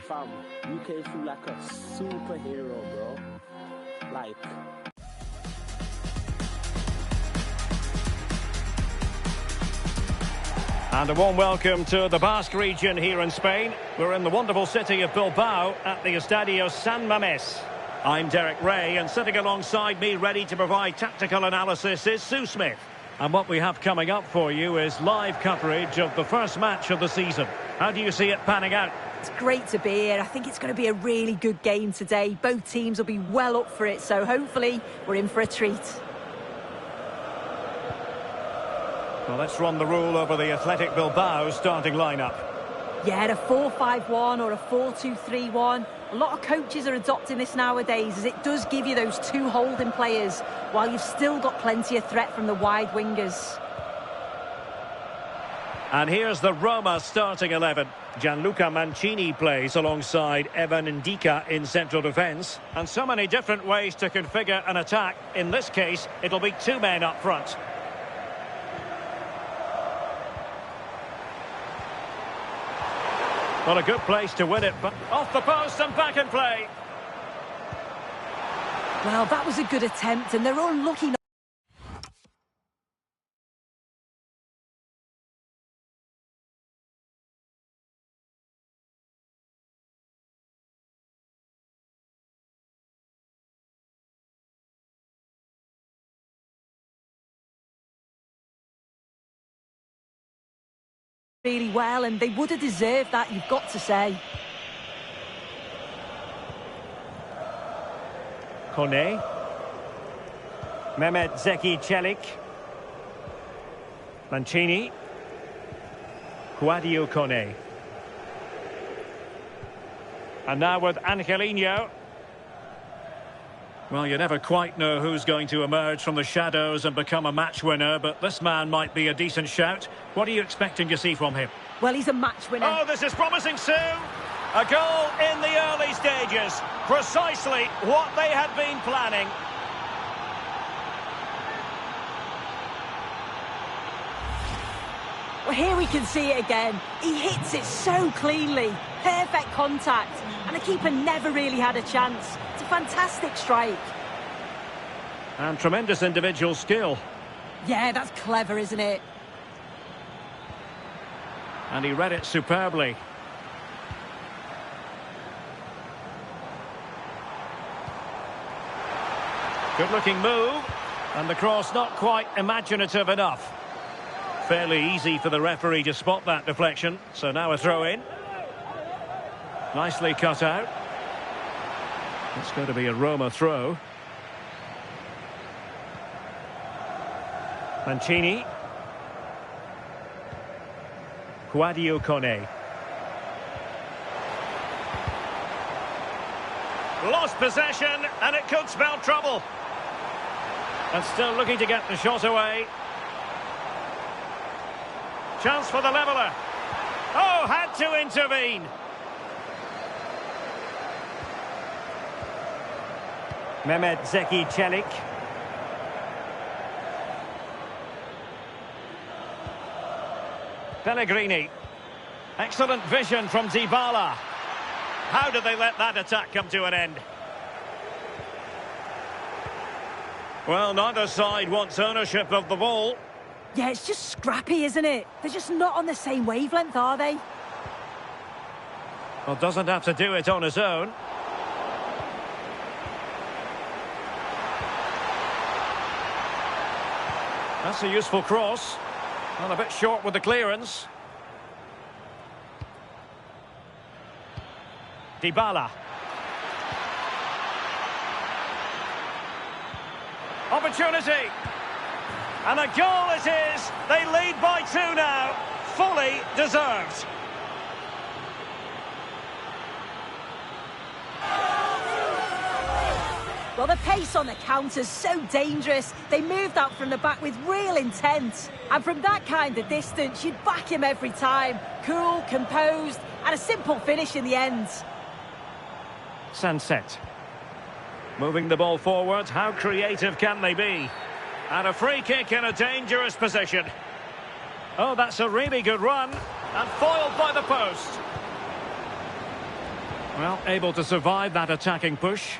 Fam, UK feel like a superhero, bro. Like... And a warm welcome to the Basque region here in Spain. We're in the wonderful city of Bilbao at the Estadio San Mamés. I'm Derek Ray, and sitting alongside me ready to provide tactical analysis is Sue Smith. And what we have coming up for you is live coverage of the first match of the season. How do you see it panning out? It's great to be here. I think it's going to be a really good game today. Both teams will be well up for it, so hopefully we're in for a treat. Well, let's run the rule over the Athletic Bilbao starting lineup. Yeah, a 4-5-1 or a 4-2-3-1. A lot of coaches are adopting this nowadays, as it does give you those two holding players, while you've still got plenty of threat from the wide wingers. And here's the Roma starting 11. Gianluca Mancini plays alongside Evan Ndika in central defence. And so many different ways to configure an attack. In this case, it'll be two men up front. Well, a good place to win it, but off the post and back in play. Well, that was a good attempt, and they're unlucky. Really well, and they would have deserved that, you've got to say. Kone. Mehmet Zeki Çelik. Mancini. Sadio Kone. And now with Angelino. Well, you never quite know who's going to emerge from the shadows and become a match winner, but this man might be a decent shout. What are you expecting to see from him? Well, he's a match winner. Oh, this is promising, Sue. A goal in the early stages. Precisely what they had been planning. Well, here we can see it again. He hits it so cleanly. Perfect contact. And the keeper never really had a chance. It's a fantastic strike. And tremendous individual skill. Yeah, that's clever, isn't it? And he read it superbly. Good-looking move. And the cross not quite imaginative enough. Fairly easy for the referee to spot that deflection. So now a throw-in. Nicely cut out. It's going to be a Roma throw. Mancini. Sadio Kone. Lost possession, and it could spell trouble. And still looking to get the shot away. Chance for the leveller. Oh, had to intervene. Mehmet Zeki Çelik. Pellegrini. Excellent vision from Dybala. How did they let that attack come to an end? Well, neither side wants ownership of the ball. Yeah, it's just scrappy, isn't it? They're just not on the same wavelength, are they? Well, doesn't have to do it on his own. That's a useful cross. Well, a bit short with the clearance. Dybala. Opportunity. And a goal it is. They lead by 2 now. Fully deserved. Well, the pace on the counter's so dangerous. They moved out from the back with real intent. And from that kind of distance, you'd back him every time. Cool, composed, and a simple finish in the end. Sunset. Moving the ball forward. How creative can they be? And a free kick in a dangerous position. Oh, that's a really good run. And foiled by the post. Well, able to survive that attacking push.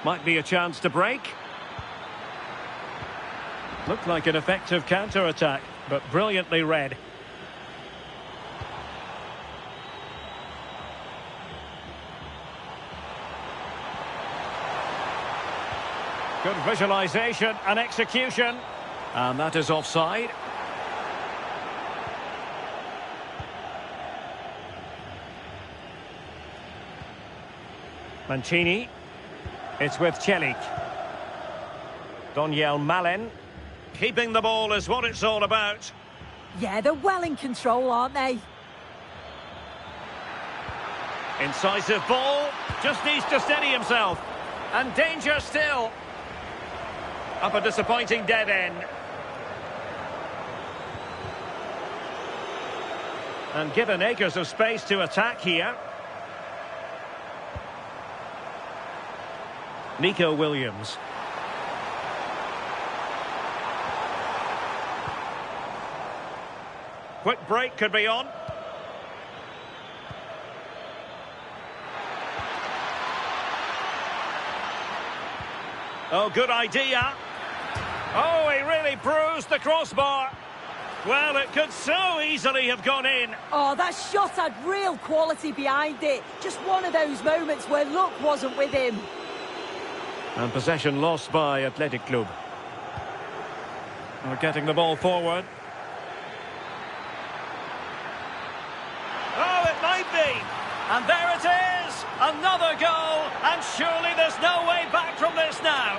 Might be a chance to break. Looked like an effective counter-attack, but brilliantly read. Good visualisation and execution. And that is offside. Mancini. It's with Celik. Doniel Malen. Keeping the ball is what it's all about. Yeah, they're well in control, aren't they? Incisive ball. Just needs to steady himself. And danger still. Up a disappointing dead end. And given acres of space to attack here. Nico Williams. Quick break could be on. Oh, good idea. Oh, he really bruised the crossbar. Well, it could so easily have gone in. Oh, that shot had real quality behind it. Just one of those moments where luck wasn't with him. And possession lost by Athletic Club. We're getting the ball forward. Oh, it might be. And there it is. Another goal. And surely there's no way back from this now.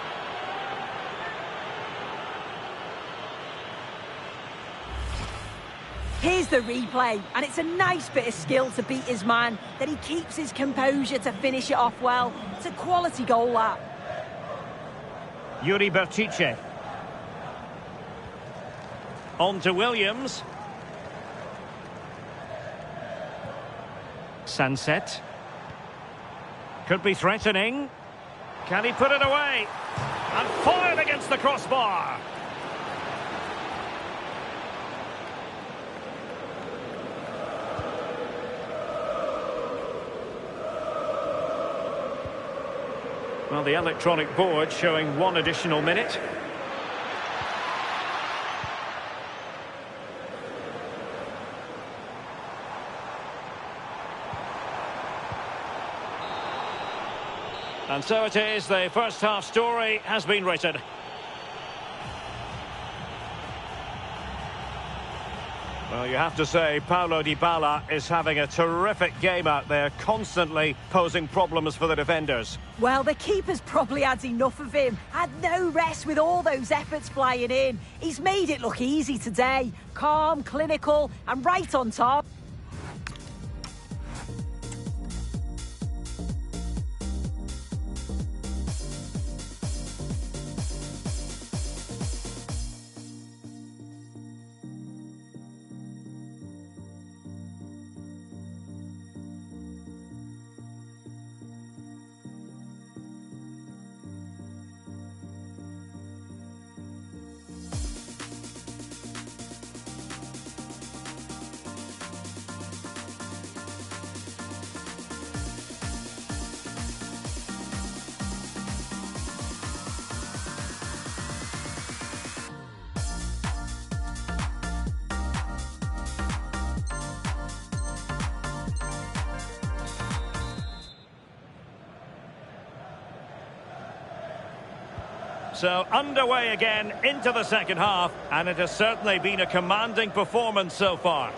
Here's the replay, and it's a nice bit of skill to beat his man, that he keeps his composure to finish it off well. It's a quality goal, that. Yuri Berchiche. On to Williams. Sunset. Could be threatening. Can he put it away? And fired against the crossbar. Well, the electronic board showing 1 additional minute. And so it is, the first half story has been written. Well, you have to say, Paulo Dybala is having a terrific game out there, constantly posing problems for the defenders. Well, the keeper's probably had enough of him. Had no rest with all those efforts flying in. He's made it look easy today. Calm, clinical, and right on top. So underway again into the second half, and it has certainly been a commanding performance so far.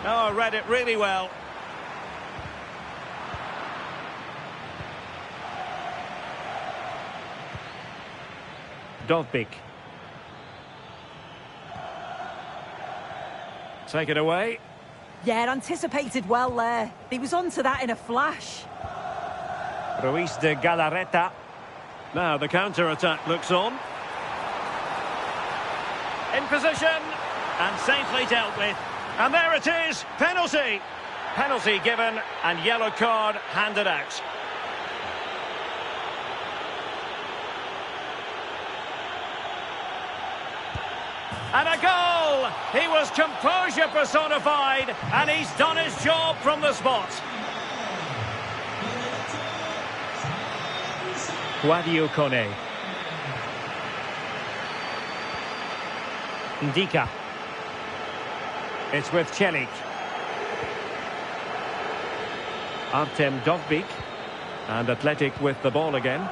Oh, read it really well. Dovbik. Take it away. Yeah, anticipated well there. He was onto that in a flash. Ruiz de Galarreta. Now the counter-attack looks on. In position. And safely dealt with. And there it is. Penalty. Penalty given and yellow card handed out. And a goal! He was composure personified, and he's done his job from the spot. Guadio Kone. Ndika. It's with Celik. Artem Dovbyk. And Athletic with the ball again.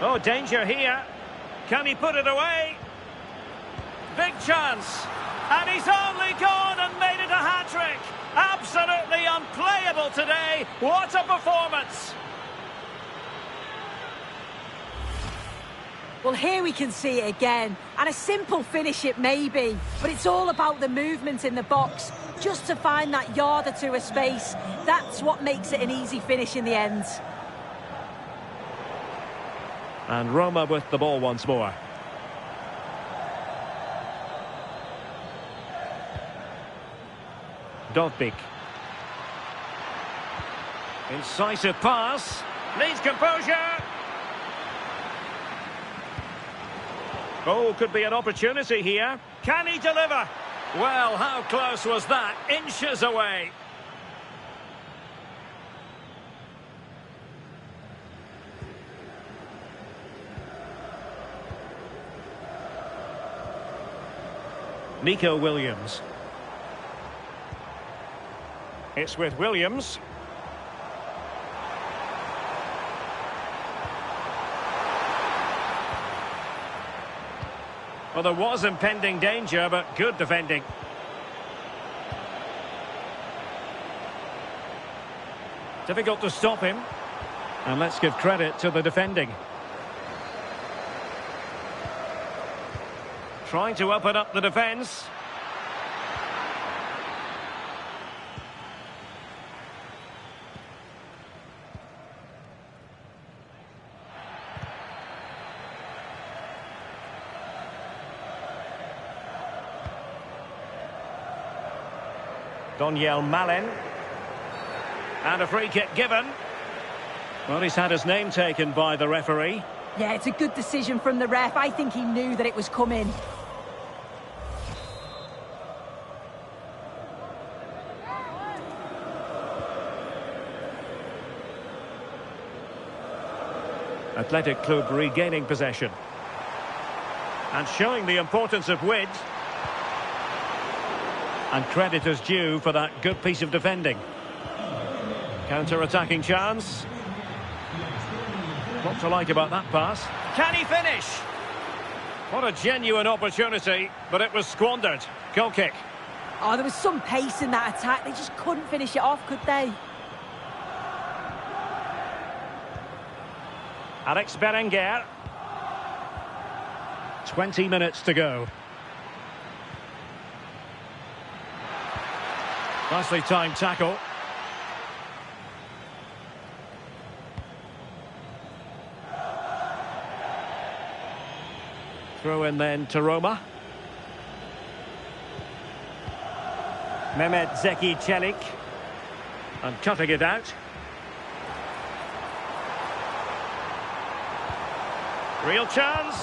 Oh, danger here. Can he put it away? Big chance. And he's only gone and made it a hat-trick. Absolutely unplayable today. What a performance. Well, here we can see it again. And a simple finish it may be. But it's all about the movement in the box. Just to find that yard or two of space. That's what makes it an easy finish in the end. And Roma with the ball once more. Dovbyk. Incisive pass. Needs composure. Oh, could be an opportunity here. Can he deliver? Well, how close was that? Inches away. Nico Williams. It's with Williams. Well, there was impending danger, but good defending. Difficult to stop him. And let's give credit to the defending. Trying to open up the defence. Daniel Malen. And a free kick given. Well, he's had his name taken by the referee. Yeah, it's a good decision from the ref. I think he knew that it was coming. Athletic Club regaining possession. And showing the importance of width. And credit is due for that good piece of defending. Counter-attacking chance. What to like about that pass? Can he finish? What a genuine opportunity, but it was squandered. Goal kick. Oh, there was some pace in that attack. They just couldn't finish it off, could they? Alex Berenguer. 20 minutes to go. Nicely timed tackle. Throw in then to Roma. Mehmet Zeki Celik. And cutting it out. Real chance.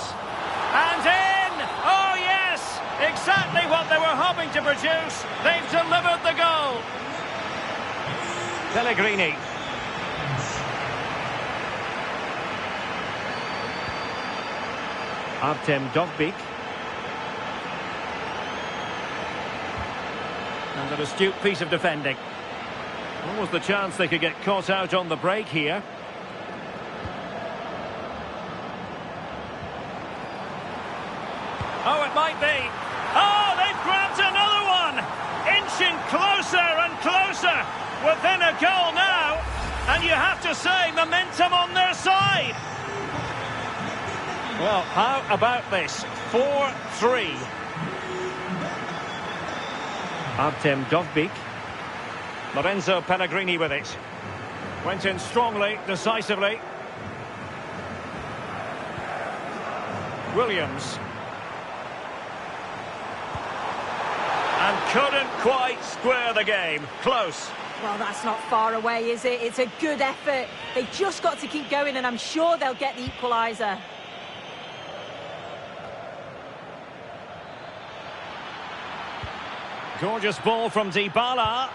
And in! Oh yes! Exactly what they were hoping to produce. They've delivered the goal. Pellegrini. Artem Dovbyk. And an astute piece of defending. What was the chance they could get caught out on the break here? Oh, it might be. Oh, they've grabbed another one. Inching closer and closer. Within a goal now. And you have to say, momentum on their side. Well, how about this? 4-3. Artem Dovbyk. Lorenzo Pellegrini with it. Went in strongly, decisively. Williams. And couldn't quite square the game. Close. Well, that's not far away, is it? It's a good effort. They've just got to keep going, and I'm sure they'll get the equaliser. Gorgeous ball from Dybala.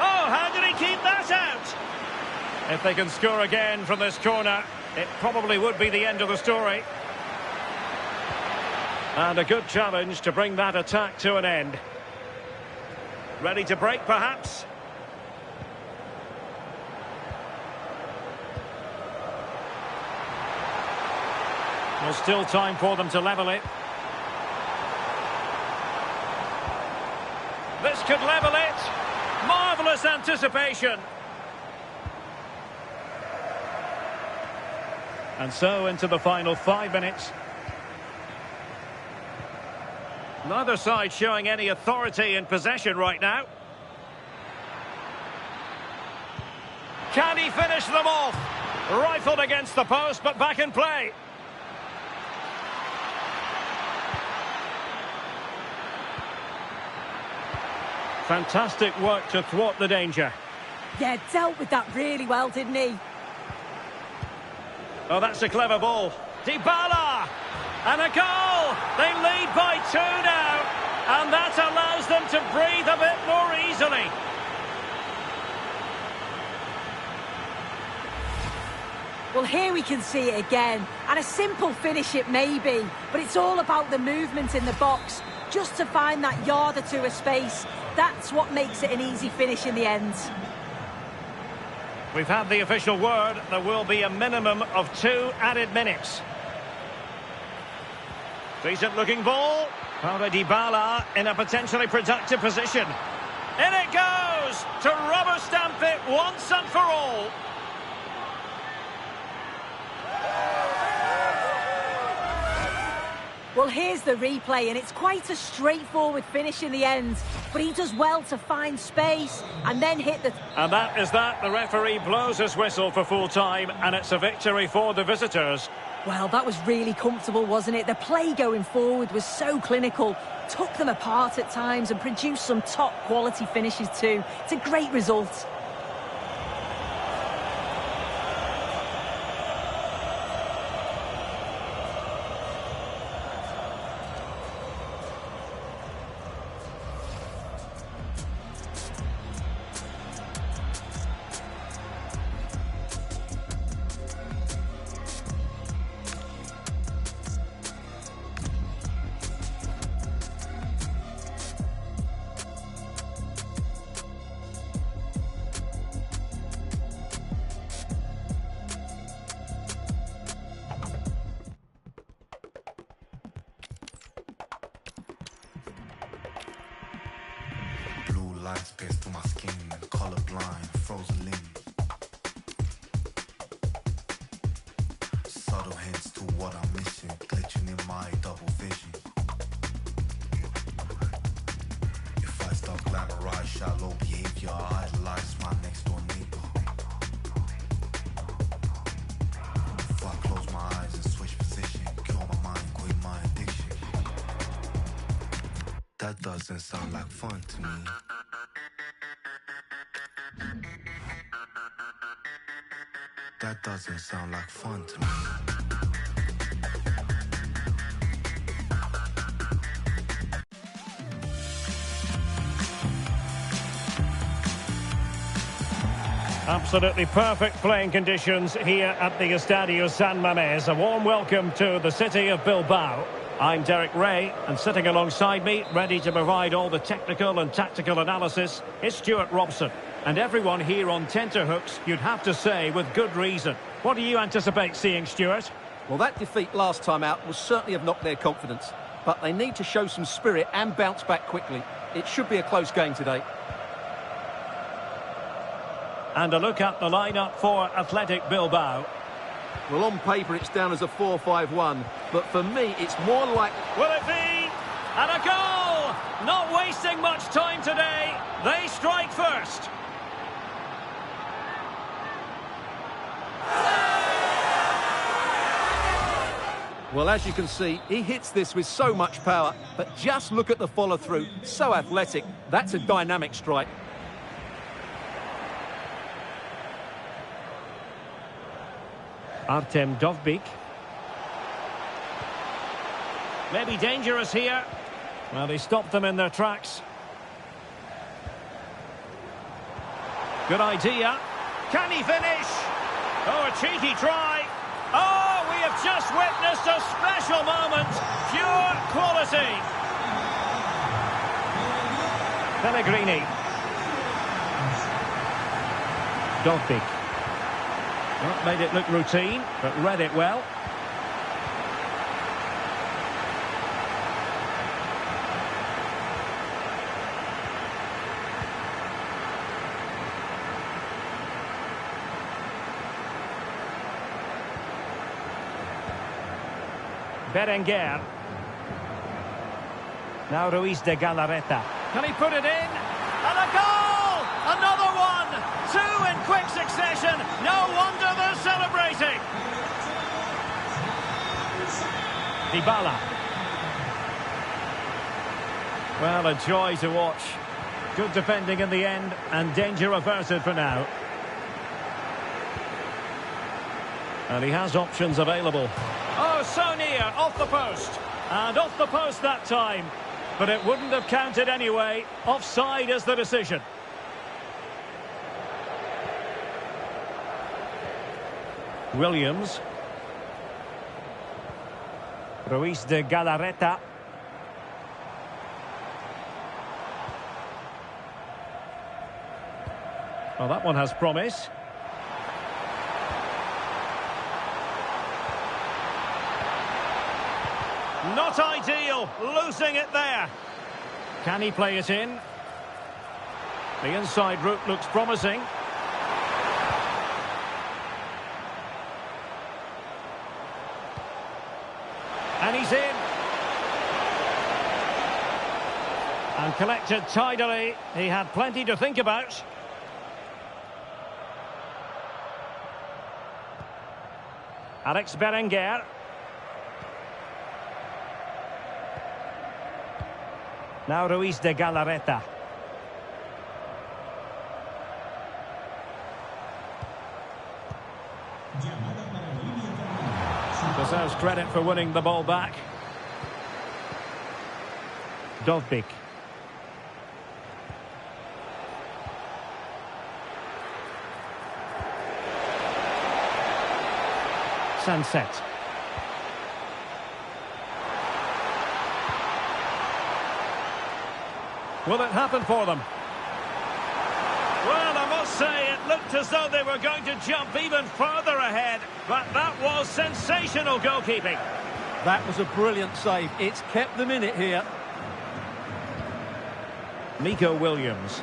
Oh, how did he keep that out? If they can score again from this corner, it probably would be the end of the story. And a good challenge to bring that attack to an end. Ready to break, perhaps? There's still time for them to level it. This could level it. Marvellous anticipation. And so into the final 5 minutes. Neither side showing any authority in possession right now. Can he finish them off? Rifled against the post, but back in play. Fantastic work to thwart the danger. Yeah, dealt with that really well, didn't he? Oh, that's a clever ball. Dybala! And a goal! They lead by 2 now. And that allows them to breathe a bit more easily. Well, here we can see it again. And a simple finish it may be, but it's all about the movement in the box. Just to find that yard or two of space. That's what makes it an easy finish in the end. We've had the official word. There will be a minimum of 2 added minutes. Decent looking ball. Paulo Dybala in a potentially productive position. In it goes to rubber stamp it once and for all. Well, here's the replay, and it's quite a straightforward finish in the end. But he does well to find space and then hit the... And that is that. The referee blows his whistle for full time, and it's a victory for the visitors. Well, that was really comfortable, wasn't it? The play going forward was so clinical. Took them apart at times and produced some top-quality finishes too. It's a great result. Lights pierced through my skin, colorblind, frozen limbs. Subtle hints to what I'm missing, glitching in my double vision. If I start glamorize shallow behavior, I idolize my next door neighbor. If I close my eyes and switch position, kill my mind, quit my addiction. That doesn't sound like fun to me. That doesn't sound like fun to me. Absolutely perfect playing conditions here at the Estadio San Mamés. A warm welcome to the city of Bilbao. I'm Derek Ray, and sitting alongside me, ready to provide all the technical and tactical analysis, is Stuart Robson. And everyone here on tenterhooks, you'd have to say, with good reason. What do you anticipate seeing, Stuart? Well, that defeat last time out will certainly have knocked their confidence. But they need to show some spirit and bounce back quickly. It should be a close game today. And a look at the lineup for Athletic Bilbao. Well, on paper, it's down as a 4-5-1. But for me, it's more like... Will it be? And a goal! Not wasting much time today. They strike first. Well, as you can see, he hits this with so much power. But just look at the follow-through. So athletic. That's a dynamic strike. Artem Dovbyk. Maybe dangerous here. Well, he stopped them in their tracks. Good idea. Can he finish? Oh, a cheeky try. Oh, we have just witnessed a special moment. Pure quality. Pellegrini. Dovbik. Not made it look routine, but read it well. Berenguer. Now Ruiz de Galarreta. Can he put it in? And a goal! Another one! Two in quick succession. No wonder they're celebrating. Dybala. Well, a joy to watch. Good defending in the end, and danger averted for now. And he has options available. Oh, so near, off the post. And off the post that time. But it wouldn't have counted anyway. Offside is the decision. Williams. Ruiz de Galarreta. Well, that one has promise. Not ideal, losing it there. Can he play it in? The inside route looks promising. And he's in. And collected tidily. He had plenty to think about. Alex Berenguer. Now Ruiz de Galarreta. Deserves credit for winning the ball back. Dovbik. Sunset. Will it happen for them? Well, I must say, it looked as though they were going to jump even further ahead, but that was sensational goalkeeping. That was a brilliant save. It's kept them in it here. Nico Williams.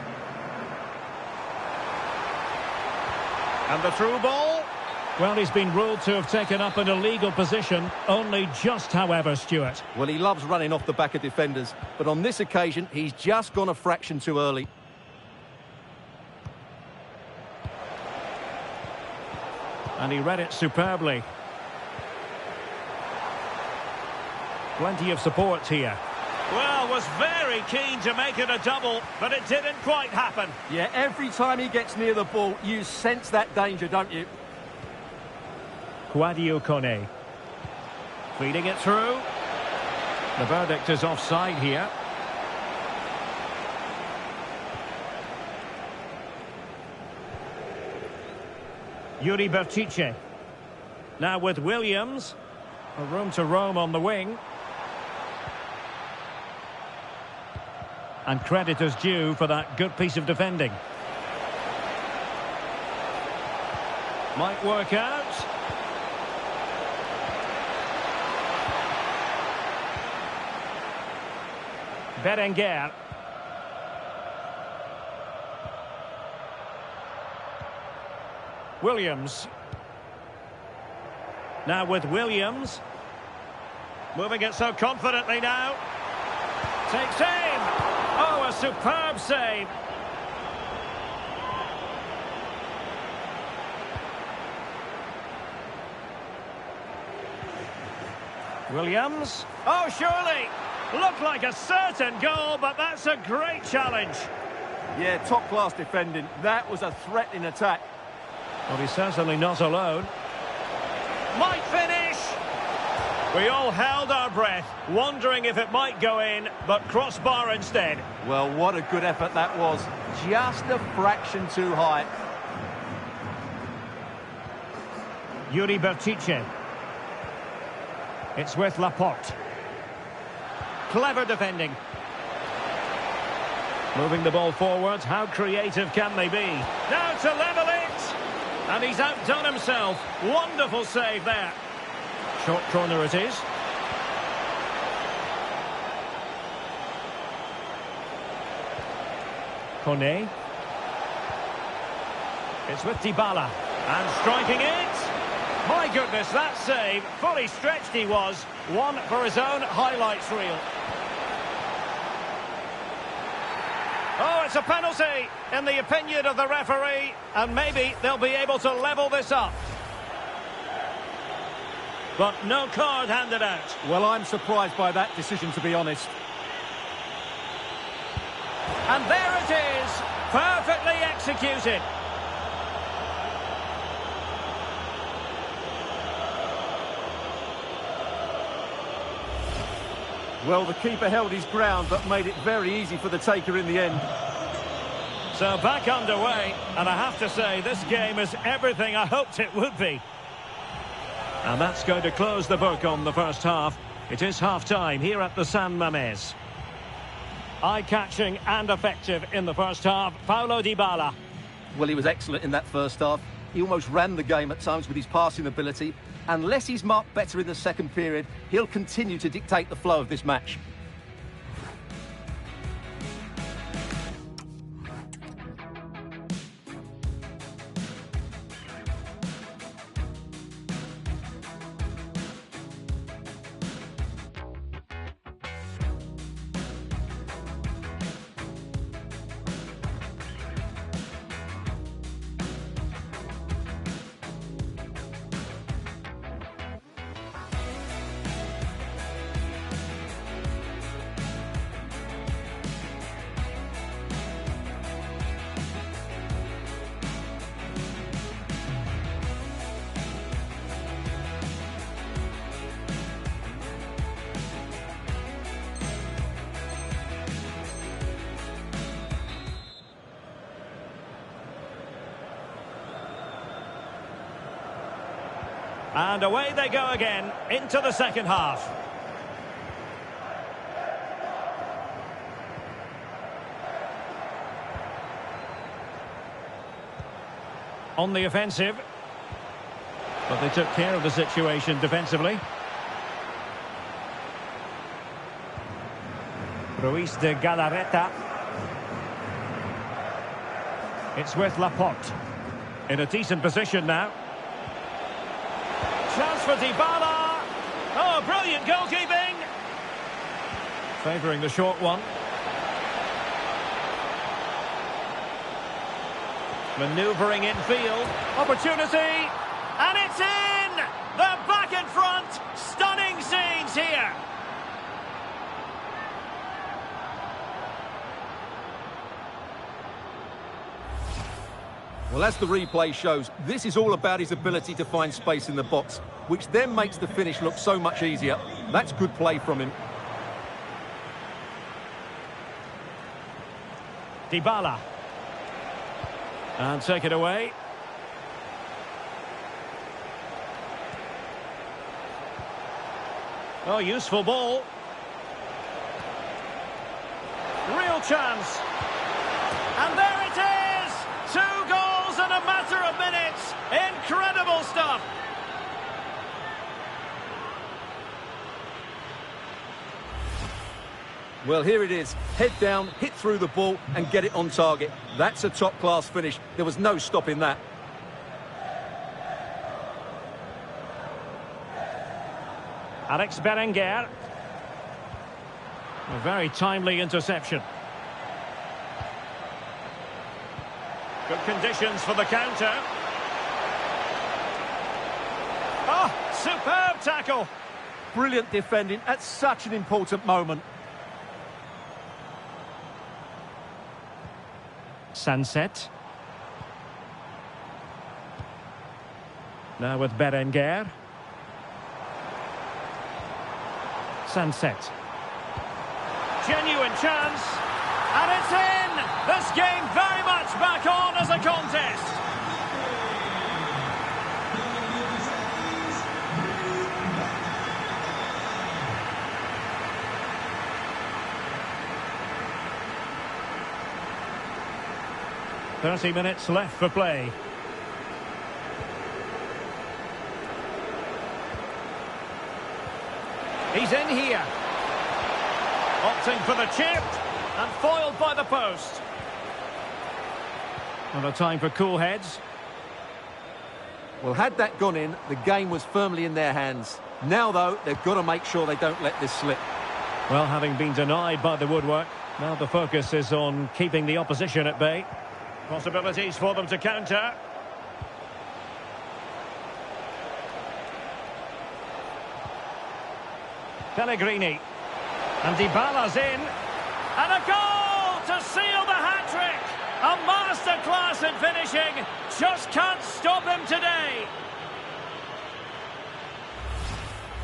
And the through ball. Well, he's been ruled to have taken up an illegal position, only just, however, Stuart. Well, he loves running off the back of defenders, but on this occasion, he's just gone a fraction too early. And he read it superbly. Plenty of support here. Well, was very keen to make it a double, but it didn't quite happen. Yeah, every time he gets near the ball, you sense that danger, don't you? Quadio Kone. Feeding it through. The verdict is offside here. Yuri Berchiche. Now with Williams. A room to roam on the wing. And credit is due for that good piece of defending. Might work out. Berenguer. Williams. Now with Williams. Moving it so confidently now. Takes aim. Oh, a superb save. Williams. Oh, surely. Looked like a certain goal, but that's a great challenge. Yeah, top-class defending. That was a threat in attack. Well, he's certainly not alone. Might finish. We all held our breath, wondering if it might go in, but crossbar instead. Well, what a good effort that was. Just a fraction too high. Yuri Bertice. It's with Laporte. Clever defending. Moving the ball forwards, how creative can they be? Now to level it! And he's outdone himself. Wonderful save there. Short corner it is. Kone. It's with Dybala. And striking it. My goodness, that save. Fully stretched he was. One for his own highlights reel. Oh, it's a penalty, in the opinion of the referee. And maybe they'll be able to level this up. But no card handed out. Well, I'm surprised by that decision, to be honest. And there it is, perfectly executed. Well, the keeper held his ground, but made it very easy for the taker in the end. So back underway, and I have to say, this game is everything I hoped it would be. And that's going to close the book on the first half. It is half-time here at the San Mamés. Eye-catching and effective in the first half, Paulo Dybala. Well, he was excellent in that first half. He almost ran the game at times with his passing ability. Unless he's marked better in the second period, he'll continue to dictate the flow of this match. And away they go again, into the second half. On the offensive. But they took care of the situation defensively. Ruiz de Galarreta. It's with Laporte. In a decent position now. Chance for Dybala. Oh, brilliant goalkeeping. Favouring the short one. Manoeuvring infield. Opportunity. And it's in! They're back in front. Stunning scenes here. Well, as the replay shows, this is all about his ability to find space in the box, which then makes the finish look so much easier. That's good play from him. Dybala. And take it away. Oh, useful ball. Real chance. And there it is! 2 goals in a matter of minutes. Incredible stuff. Well, here it is. Head down, hit through the ball and get it on target. That's a top-class finish. There was no stopping that. Alex Berenguer. A very timely interception. Good conditions for the counter. Oh, superb tackle. Brilliant defending at such an important moment. Sunset. Now with Berenguer. Sunset. Genuine chance. And it's in! This game very much back on as a contest. .30 left for play. He's in here. Opting for the chip. And foiled by the post. Well, a time for cool heads. Well, had that gone in, the game was firmly in their hands. Now, though, they've got to make sure they don't let this slip. Well, having been denied by the woodwork, now the focus is on keeping the opposition at bay. Possibilities for them to counter. Pellegrini. And Dybala's in. And a goal to seal the hat-trick! A masterclass in finishing. Just can't stop him today.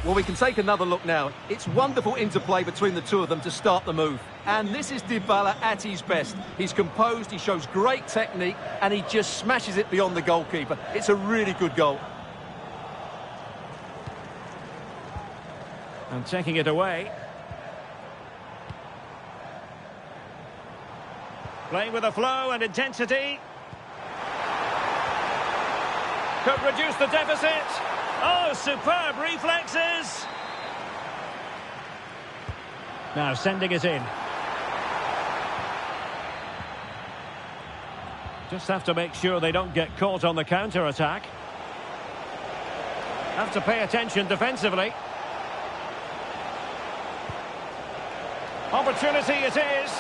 Well, we can take another look now. It's wonderful interplay between the two of them to start the move. And this is Dybala at his best. He's composed, he shows great technique, and he just smashes it beyond the goalkeeper. It's a really good goal. And taking it away. Playing with a flow and intensity. Could reduce the deficit. Oh, superb reflexes. Now sending it in. Just have to make sure they don't get caught on the counter-attack. Have to pay attention defensively. Opportunity it is.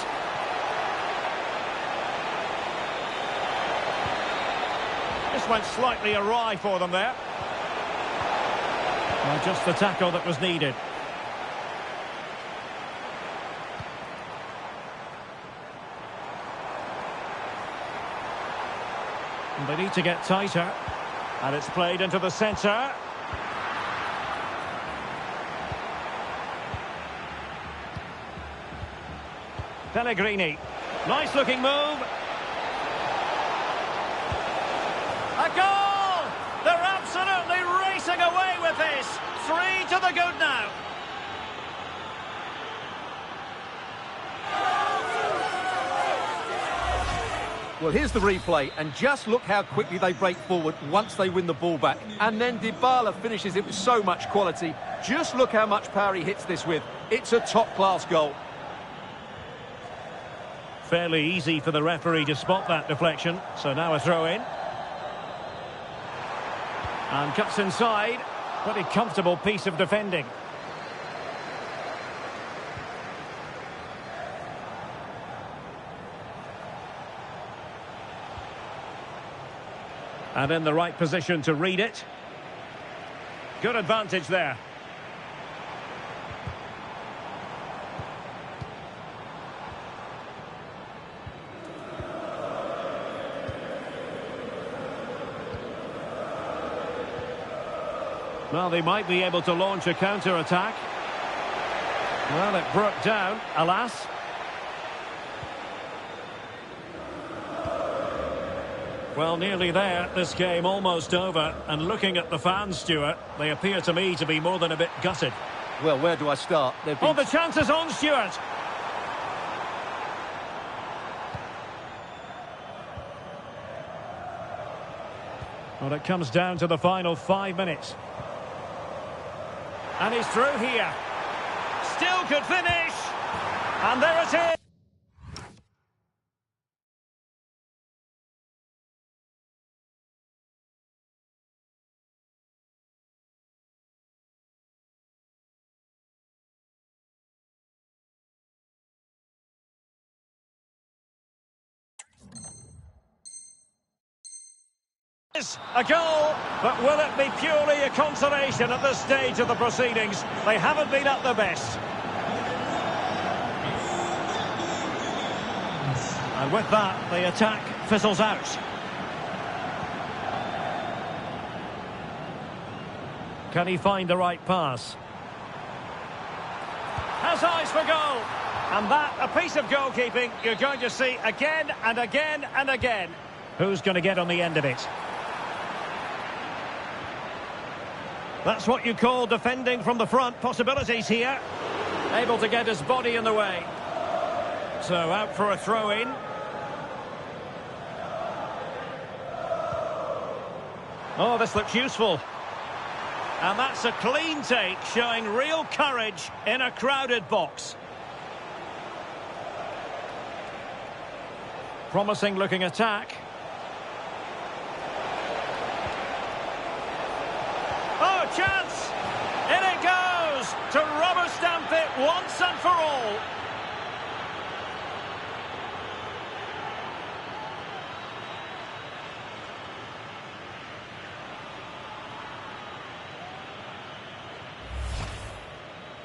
This went slightly awry for them there. Well, just the tackle that was needed. And they need to get tighter. And it's played into the centre. Pellegrini. Nice looking move. A goal! They're absolutely racing away with this. 3 to the good now. Well, here's the replay, and just look how quickly they break forward once they win the ball back. And then Dybala finishes it with so much quality. Just look how much power he hits this with. It's a top-class goal. Fairly easy for the referee to spot that deflection. So now a throw-in. And cuts inside. Pretty comfortable piece of defending. And in the right position to read it. Good advantage there. Well, they might be able to launch a counter-attack. Well, it broke down, alas. Well, nearly there. This game almost over. And looking at the fans, Stuart, they appear to me to be more than a bit gutted. Well, where do I start? Oh, the chance is on, Stuart. Well, it comes down to the final 5 minutes. And he's through here. Still could finish. And there it is. A goal, but will it be purely a consolation at this stage of the proceedings? They haven't been at their best. And with that, the attack fizzles out. Can he find the right pass? Has eyes for goal. And that, a piece of goalkeeping you're going to see again and again and again. Who's going to get on the end of it? That's what you call defending from the front. Possibilities here. Able to get his body in the way. So out for a throw-in. Oh, this looks useful. And that's a clean take, showing real courage in a crowded box. Promising looking attack. Oh, chance! In it goes to rubber stamp it once and for all.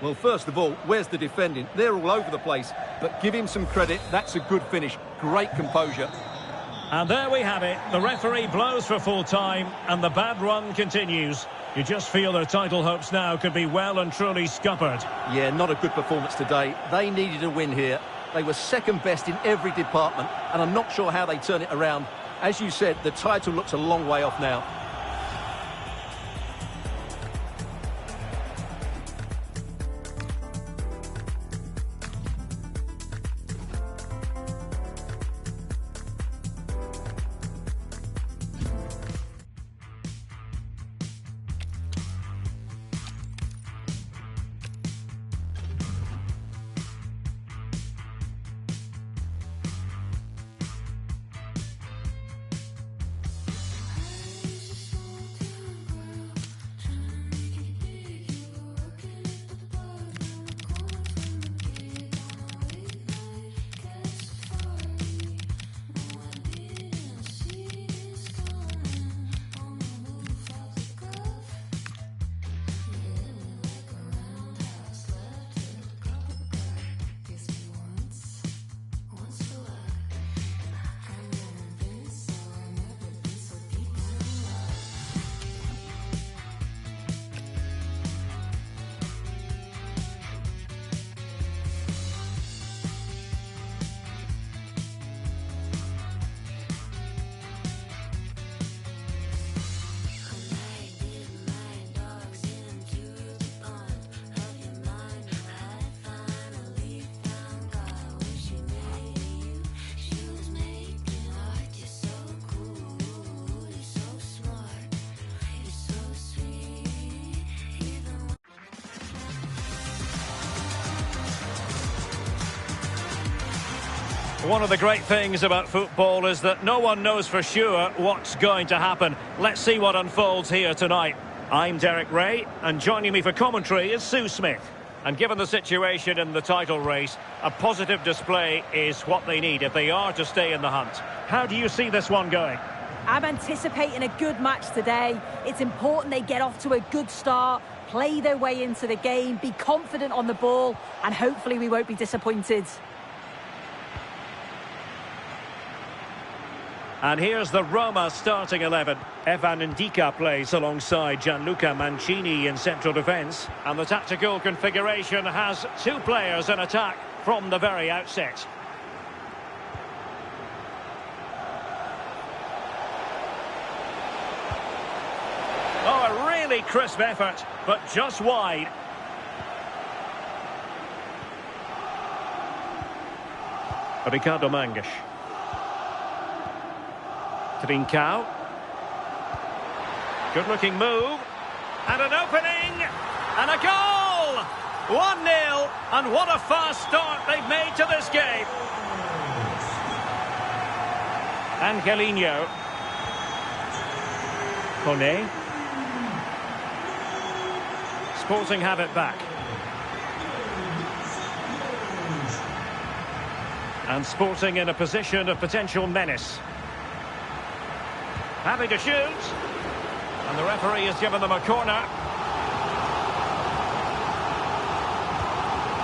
Well, first of all, where's the defending? They're all over the place, but give him some credit. That's a good finish. Great composure. And there we have it. The referee blows for full time, and the bad run continues. You just feel their title hopes now could be well and truly scuppered. Yeah, not a good performance today. They needed a win here. They were second best in every department, and I'm not sure how they turn it around. As you said, the title looks a long way off now. One of the great things about football is that no one knows for sure what's going to happen. Let's see what unfolds here tonight. I'm Derek Ray, and joining me for commentary is Sue Smith. And given the situation in the title race, a positive display is what they need if they are to stay in the hunt. How do you see this one going? I'm anticipating a good match today. It's important they get off to a good start, play their way into the game, be confident on the ball, and hopefully we won't be disappointed. And here's the Roma starting 11. Evan Ndika plays alongside Gianluca Mancini in central defence. And the tactical configuration has two players in attack from the very outset. Oh, a really crisp effort, but just wide. Ricardo Mangas. Trincao. Good-looking move. And an opening. And a goal! 1-0. And what a fast start they've made to this game. Angelino. Kone. Sporting have it back. And Sporting in a position of potential menace. Having to shoot. And the referee has given them a corner.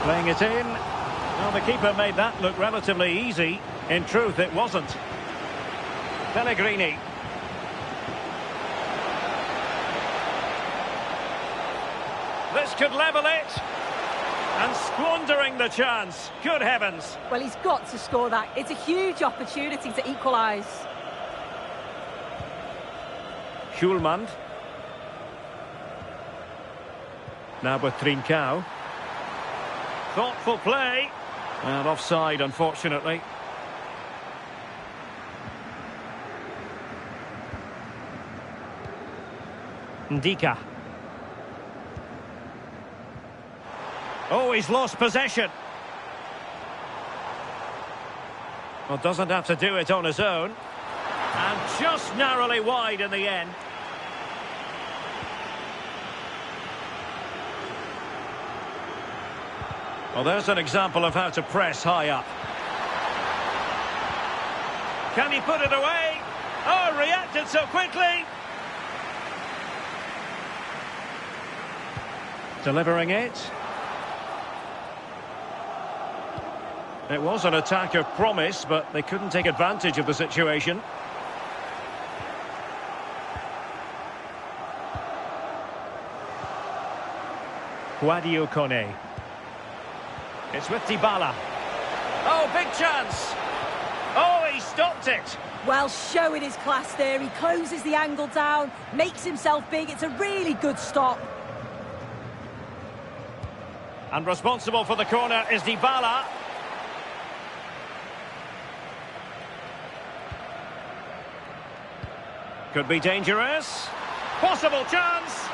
Playing it in. Well, the keeper made that look relatively easy. In truth, it wasn't. Pellegrini. This could level it. And squandering the chance. Good heavens. Well, he's got to score that. It's a huge opportunity to equalise. Schulman. Now with Trincao. Thoughtful play. And offside, unfortunately. Ndika. Oh, he's lost possession. Well, doesn't have to do it on his own. And just narrowly wide in the end. Well, there's an example of how to press high up. Can he put it away? Oh, reacted so quickly. Delivering it. It was an attack of promise, but they couldn't take advantage of the situation. Guadio Kone. It's with Dybala. Oh, big chance. Oh, he stopped it. Well, showing his class there. He closes the angle down, makes himself big. It's a really good stop. And responsible for the corner is Dybala. Could be dangerous. Possible chance.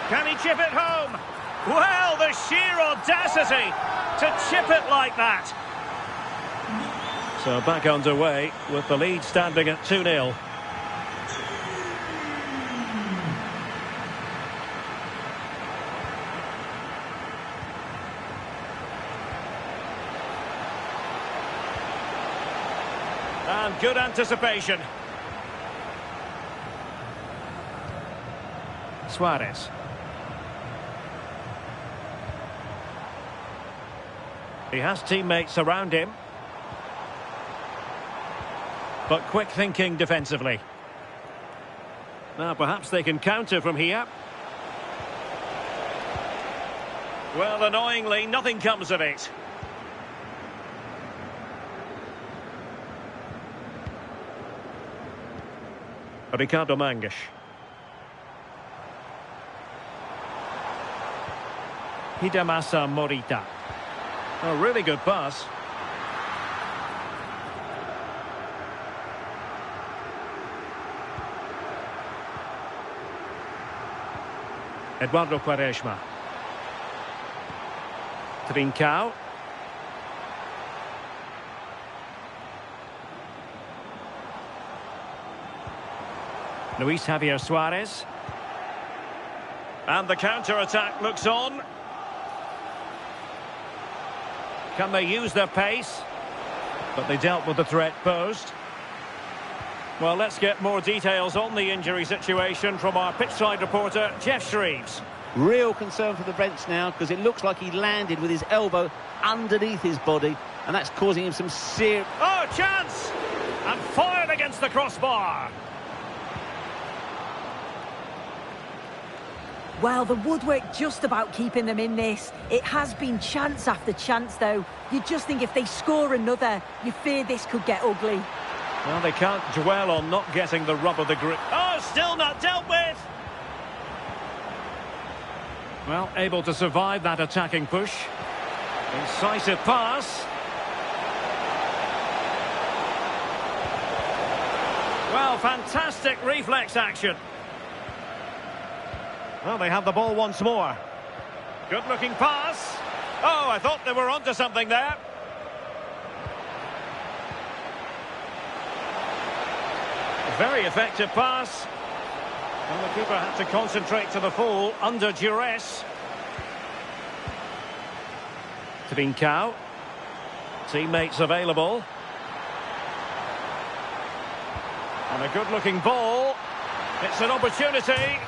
Can he chip it home? Well, the sheer audacity to chip it like that. So back underway with the lead standing at 2-0. And good anticipation. Suarez. He has teammates around him. But quick thinking defensively. Now perhaps they can counter from here. Well, annoyingly, nothing comes of it. Ricardo Mangas. Hidemasa Morita. A really good pass. Eduardo Quaresma. Trincao. Luis Javier Suarez. And the counter-attack looks on. Can they use their pace? But they dealt with the threat posed. Well, let's get more details on the injury situation from our pitchside reporter, Jeff Shreves. Real concern for the Brents now, because it looks like he landed with his elbow underneath his body, and that's causing him some serious... Oh, chance! And fired against the crossbar. Well, the woodwork just about keeping them in this. It has been chance after chance, though. You just think if they score another, you fear this could get ugly. Well, they can't dwell on not getting the rub of the grip. Oh, still not dealt with! Well, able to survive that attacking push. Incisive pass. Well, fantastic reflex action. Well, they have the ball once more. Good-looking pass. Oh, I thought they were onto something there. Very effective pass. And the keeper had to concentrate to the full under duress. Trincao. Teammates available. And a good-looking ball. It's an opportunity.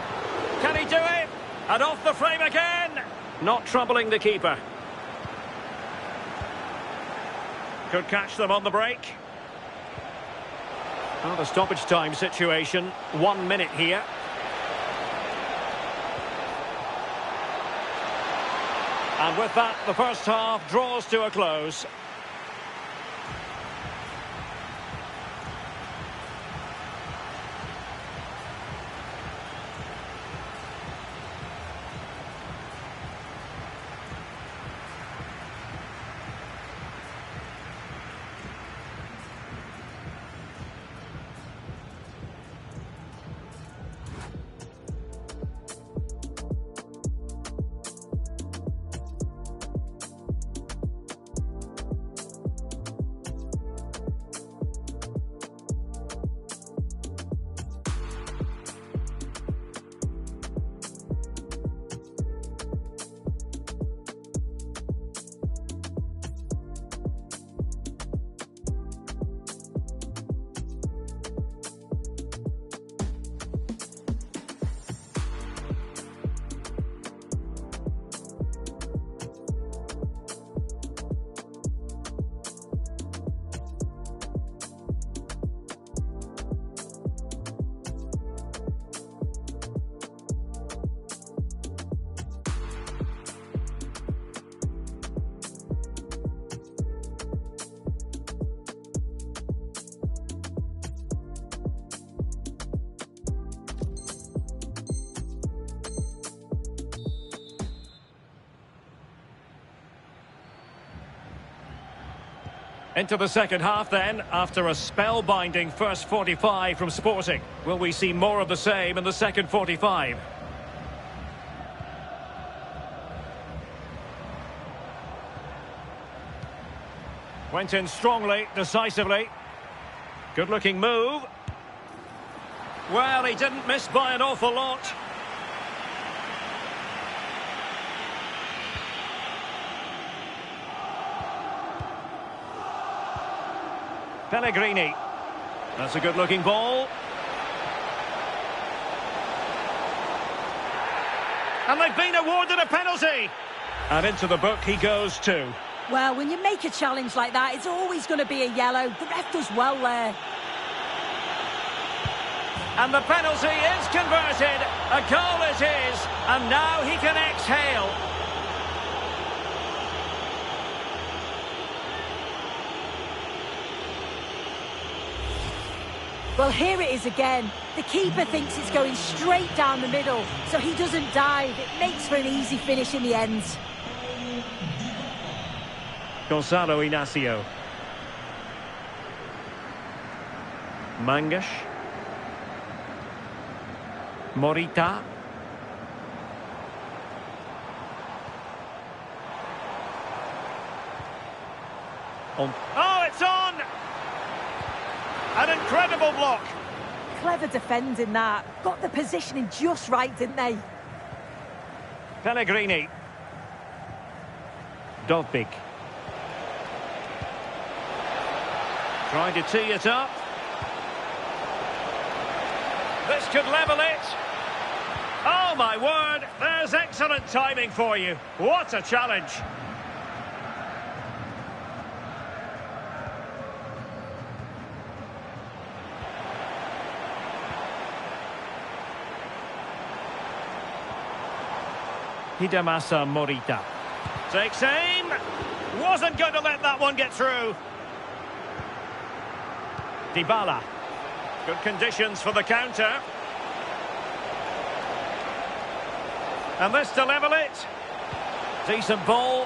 Can he do it? And off the frame again. Not troubling the keeper. Could catch them on the break. Well, the stoppage time situation, 1 minute here. And with that, the first half draws to a close. Into the second half then, after a spellbinding first 45 from Sporting. Will we see more of the same in the second 45? Went in strongly, decisively. Good-looking move. Well, he didn't miss by an awful lot. Pellegrini. That's a good-looking ball. And they've been awarded a penalty. And into the book he goes too. Well, when you make a challenge like that, it's always going to be a yellow. The ref does well there. And the penalty is converted. A goal it is. And now he can exhale. Well, here it is again. The keeper thinks it's going straight down the middle, so he doesn't dive. It makes for an easy finish in the end. Gonzalo Inacio. Mangas. Morita. Oh, it's on! An incredible block. Clever defending that. Got the positioning just right, didn't they? Pellegrini. Dovbik. Trying to tee it up. This could level it. Oh, my word. There's excellent timing for you. What a challenge. Hidemasa Morita. Takes aim. Wasn't going to let that one get through. Dybala. Good conditions for the counter. And this to level it. Decent ball.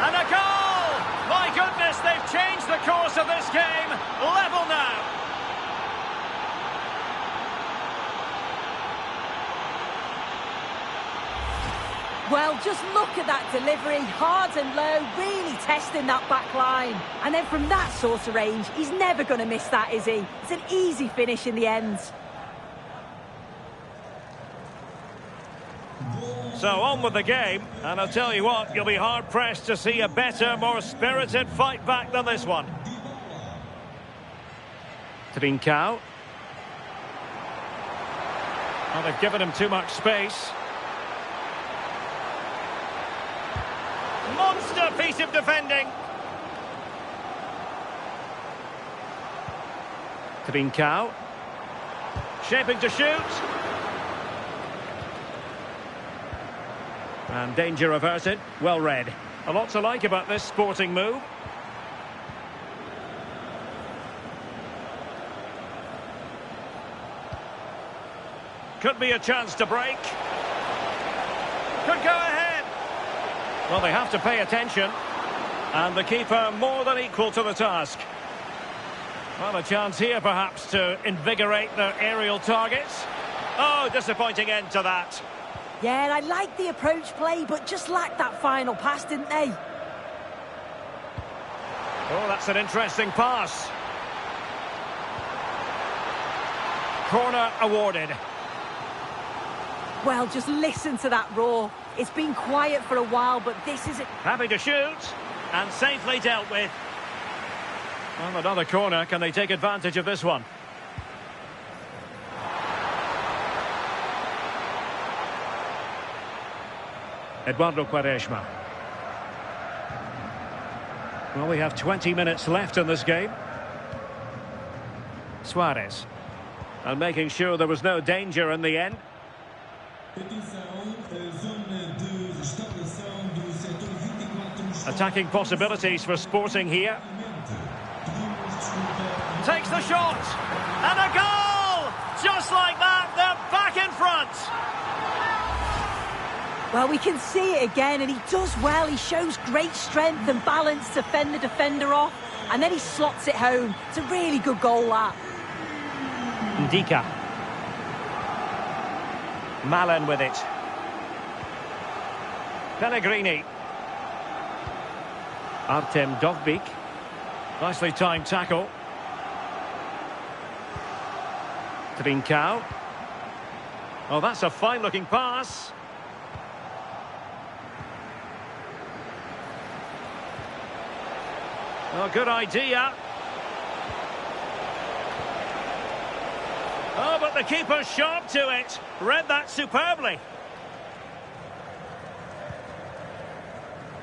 And a goal! My goodness, they've changed the course of this game. Level now. Well, just look at that delivery, hard and low, really testing that back line. And then from that sort of range, he's never going to miss that, is he? It's an easy finish in the end. So on with the game, and I'll tell you what, you'll be hard-pressed to see a better, more spirited fight back than this one. Trincao. Well, they've given him too much space. Monster piece of defending. Trincao. Shaping to shoot. And danger averted. Well read. A lot to like about this sporting move. Could be a chance to break. Could go ahead. Well, they have to pay attention. And the keeper more than equal to the task. Well, a chance here perhaps to invigorate their aerial targets. Oh, disappointing end to that. Yeah, I like the approach play, but just lacked that final pass, didn't they? Oh, that's an interesting pass. Corner awarded. Well, just listen to that roar. It's been quiet for a while, but this is it. Happy to shoot. And safely dealt with. Well, another corner. Can they take advantage of this one? Eduardo Quaresma. Well, we have 20 minutes left in this game. Suarez. And making sure there was no danger in the end. Attacking possibilities for Sporting here. Takes the shot. And a goal! Just like that, they're back in front. Well, we can see it again, and he does well. He shows great strength and balance to fend the defender off, and then he slots it home. It's a really good goal, that. Ndika. Malen with it. Pellegrini. Artem Dovbyk. Nicely timed tackle. Trincao. Oh, that's a fine-looking pass. Oh, good idea. Oh, but the keeper's sharp to it. Read that superbly.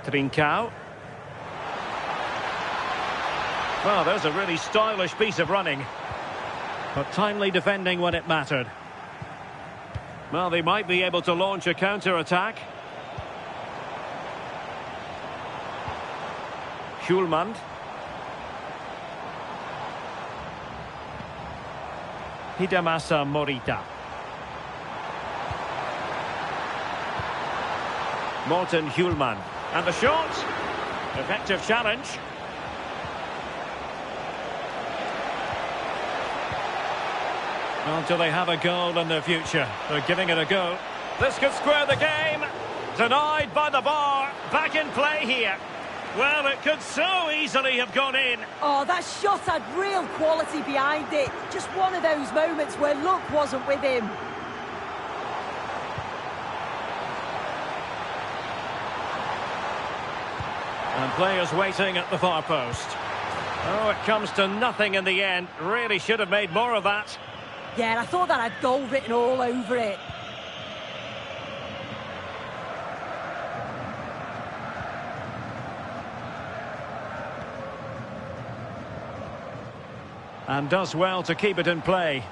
Trincao. Well, there's a really stylish piece of running. But timely defending when it mattered. Well, they might be able to launch a counter-attack. Schulman. Hidemasa Morita. Morten Hjulman. And the shot. Effective challenge. Well, do they have a goal in their future? They're giving it a go. This could square the game. Denied by the bar. Back in play here. Well, it could so easily have gone in. Oh, that shot had real quality behind it. Just one of those moments where luck wasn't with him. And players waiting at the far post. Oh, it comes to nothing in the end. Really should have made more of that. Yeah, I thought that had goal written all over it. And does well to keep it in play.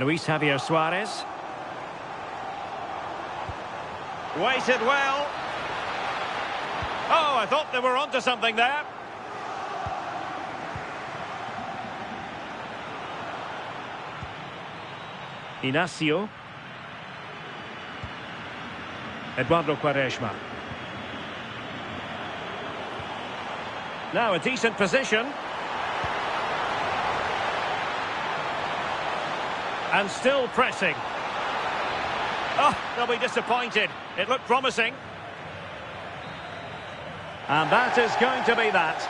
Luis Javier Suarez. Waited well. Oh, I thought they were onto something there. Inacio. Eduardo Quaresma. Now a decent position. And still pressing. Oh, they'll be disappointed. It looked promising. And that is going to be that.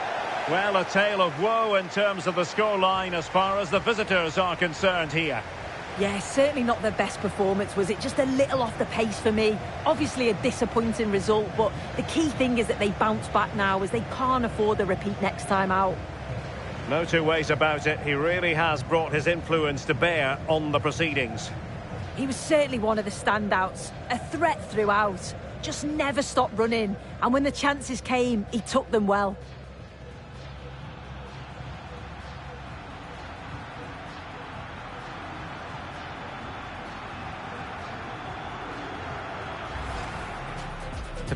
Well, a tale of woe in terms of the scoreline as far as the visitors are concerned here. Yeah, certainly not their best performance, was it? Just a little off the pace for me. Obviously a disappointing result, but the key thing is that they bounce back now, as they can't afford a repeat next time out. No two ways about it. He really has brought his influence to bear on the proceedings. He was certainly one of the standouts. A threat throughout. Just never stopped running. And when the chances came, he took them well.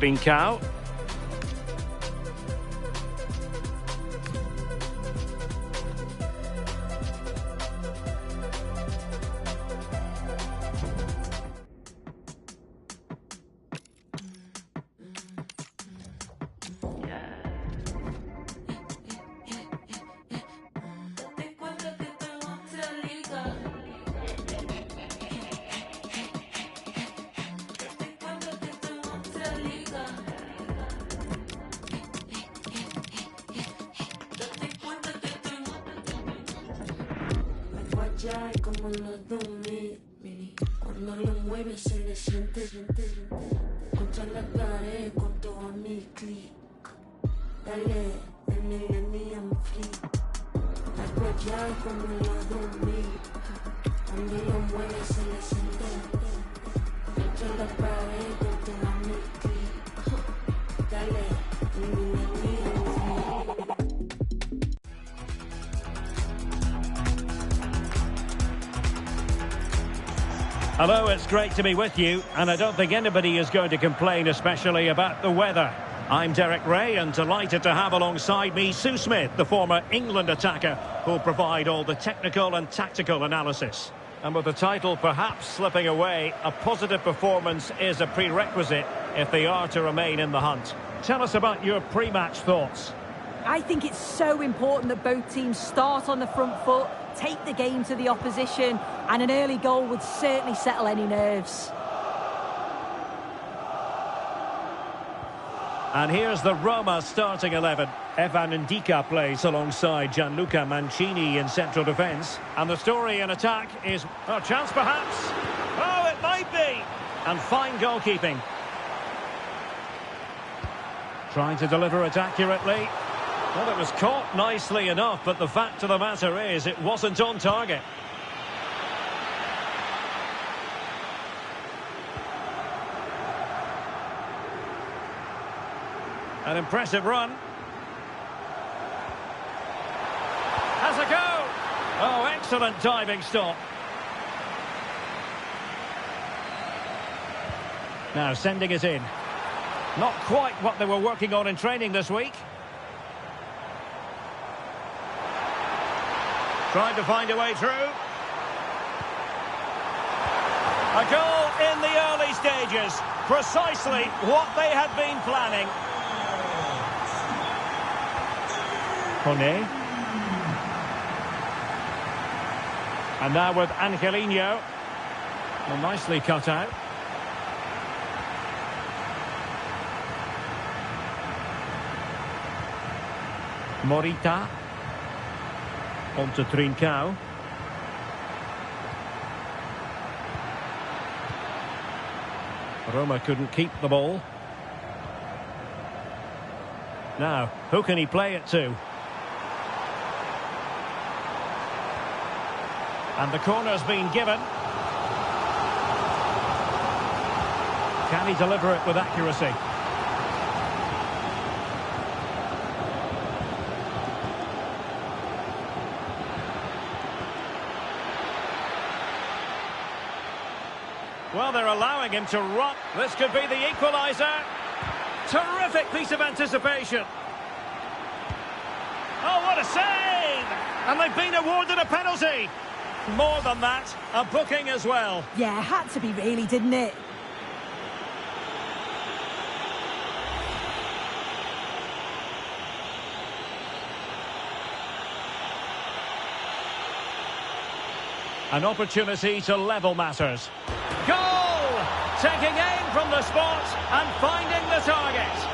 Trincao. Ya como los 2000, cuando lo mueve se le siente contra la pared con todo mi clic. Dale, el millennium flip. Ya como los 2000, cuando lo mueve se le siente contra la pared con todo mi clic. Dale, el millennium flip. Hello, it's great to be with you, and I don't think anybody is going to complain, especially about the weather. I'm Derek Ray, and delighted to have alongside me Sue Smith, the former England attacker, who'll provide all the technical and tactical analysis. And with the title perhaps slipping away, a positive performance is a prerequisite if they are to remain in the hunt. Tell us about your pre-match thoughts. I think it's so important that both teams start on the front foot, take the game to the opposition, and an early goal would certainly settle any nerves. And here's the Roma starting 11. Evan Ndika plays alongside Gianluca Mancini in central defence. And the story in attack is a chance perhaps. Oh, it might be. And fine goalkeeping. Trying to deliver it accurately. Well, it was caught nicely enough, but the fact of the matter is it wasn't on target. An impressive run. Has a go. Oh, excellent diving stop. Now sending it in. Not quite what they were working on in training this week. Trying to find a way through. A goal in the early stages. Precisely what they had been planning. Kone. And now with Angelino. Well, nicely cut out. Morita. On to Trincao. Roma couldn't keep the ball. Now, who can he play it to? And the corner's been given. Can he deliver it with accuracy? Well, they're allowing him to run. This could be the equaliser. Terrific piece of anticipation. Oh, what a save! And they've been awarded a penalty. More than that, a booking as well. Yeah, had to be really, didn't it? An opportunity to level matters. Goal! Taking aim from the spot and finding the target.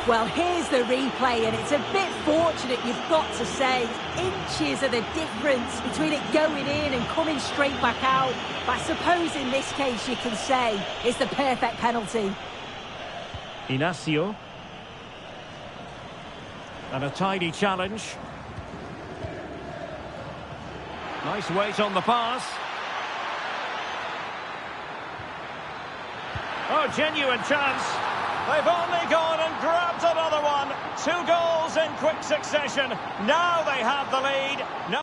Well, here's the replay, and it's a bit fortunate, you've got to say. Inches are the difference between it going in and coming straight back out. But I suppose in this case you can say it's the perfect penalty. Inacio. And a tidy challenge. Nice weight on the pass. Oh, genuine chance. They've only gone and grabbed another one. 2 goals in quick succession. Now they have the lead. No